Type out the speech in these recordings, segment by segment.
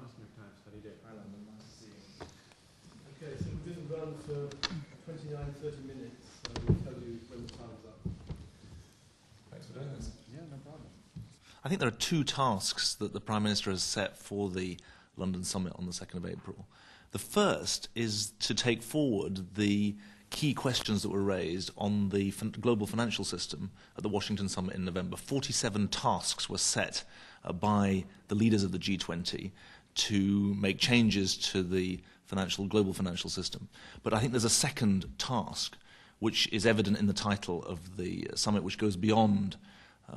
listening to have studied it. Hi, London. Nice to see you. Okay, so we're going to run for 29-30 minutes, so we'll tell you when the time's up. Thanks for doing this. Yeah, no problem. I think there are two tasks that the Prime Minister has set for the London summit on the 2nd of April. The first is to take forward the key questions that were raised on the global financial system at the Washington summit in November. 47 tasks were set by the leaders of the G20 to make changes to the global financial system. But I think there's a second task, which is evident in the title of the summit, which goes beyond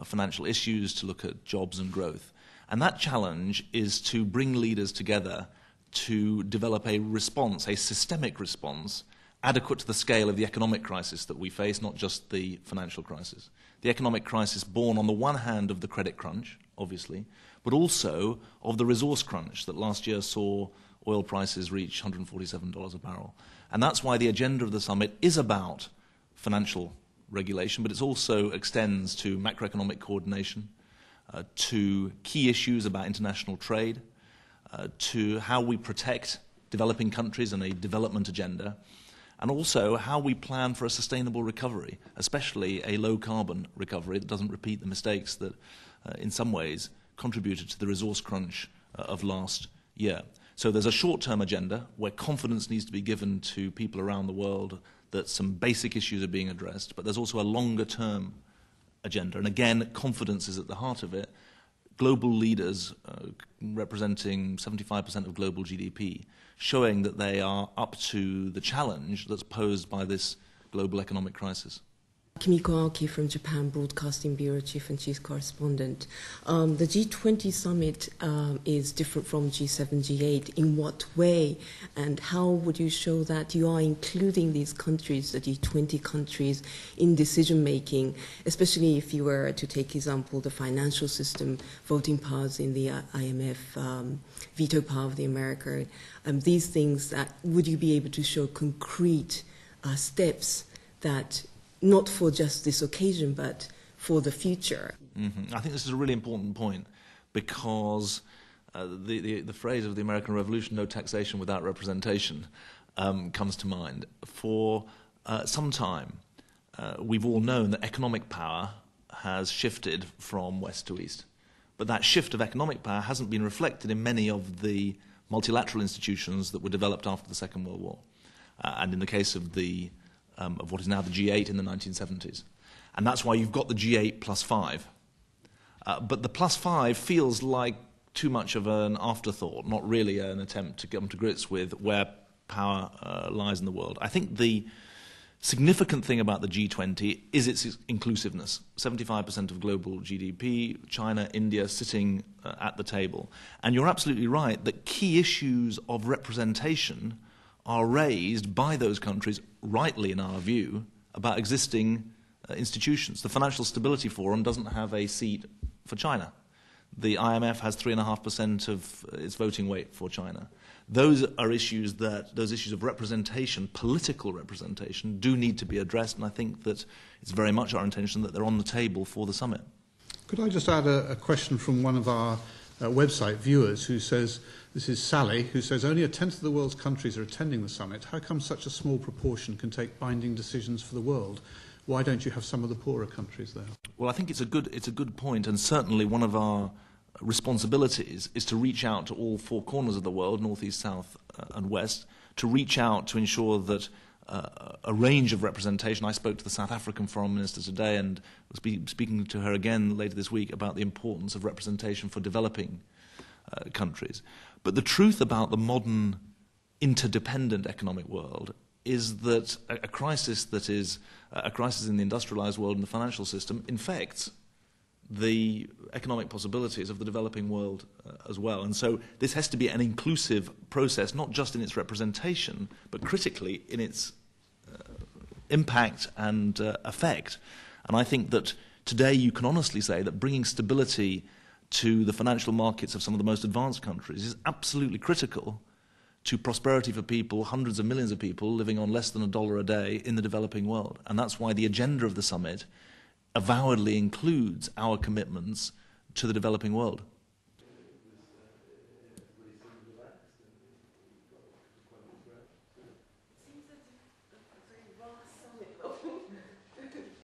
financial issues to look at jobs and growth. And that challenge is to bring leaders together to develop a response, a systemic response, adequate to the scale of the economic crisis that we face, not just the financial crisis. The economic crisis born on the one hand of the credit crunch, obviously, but also of the resource crunch that last year saw oil prices reach $147 a barrel. And that's why the agenda of the summit is about financial regulation, but it also extends to macroeconomic coordination, to key issues about international trade, to how we protect developing countries and a development agenda, and also how we plan for a sustainable recovery, especially a low-carbon recovery that doesn't repeat the mistakes that, in some ways, contributed to the resource crunch of last year. So there's a short-term agenda where confidence needs to be given to people around the world that some basic issues are being addressed, but there's also a longer-term agenda. And again, confidence is at the heart of it. Global leaders representing 75% of global GDP, showing that they are up to the challenge that's posed by this global economic crisis. Kimiko Aoki from Japan Broadcasting Bureau Chief and Chief Correspondent. The G20 summit is different from G7, G8. In what way? And how would you show that you are including these countries, the G20 countries, in decision-making, especially if you were to take example the financial system, voting powers in the IMF, veto power of the America, these things, that would you be able to show concrete steps that not for just this occasion, but for the future? Mm-hmm. I think this is a really important point because the phrase of the American Revolution, no taxation without representation, comes to mind. For some time, we've all known that economic power has shifted from west to east. But that shift of economic power hasn't been reflected in many of the multilateral institutions that were developed after the Second World War. And in the case of what is now the G8 in the 1970s. And that's why you've got the G8 plus 5. But the plus 5 feels like too much of an afterthought, not really an attempt to come to grips with where power lies in the world. I think the significant thing about the G20 is its inclusiveness. 75% of global GDP, China, India sitting at the table. And you're absolutely right that key issues of representation are raised by those countries, rightly in our view, about existing institutions. The Financial Stability Forum doesn't have a seat for China. The IMF has 3.5% of its voting weight for China. Those are issues those issues of representation, political representation, do need to be addressed, and I think that it's very much our intention that they're on the table for the summit. Could I just add a question from one of our website viewers who says, this is Sally, who says, only a tenth of the world's countries are attending the summit. How come such a small proportion can take binding decisions for the world? Why don't you have some of the poorer countries there? Well, I think it's a good point, and certainly one of our responsibilities is to reach out to all four corners of the world, north, east, south, and west, to reach out to ensure that a range of representation. I spoke to the South African Foreign Minister today and was speaking to her again later this week about the importance of representation for developing countries. But the truth about the modern interdependent economic world is that a crisis that is a crisis in the industrialized world and the financial system infects the economic possibilities of the developing world as well. And so this has to be an inclusive process, not just in its representation, but critically in its impact and effect. And I think that today you can honestly say that bringing stability to the financial markets of some of the most advanced countries is absolutely critical to prosperity for people, hundreds of millions of people living on less than $1 a day in the developing world. And that's why the agenda of the summit avowedly includes our commitments to the developing world.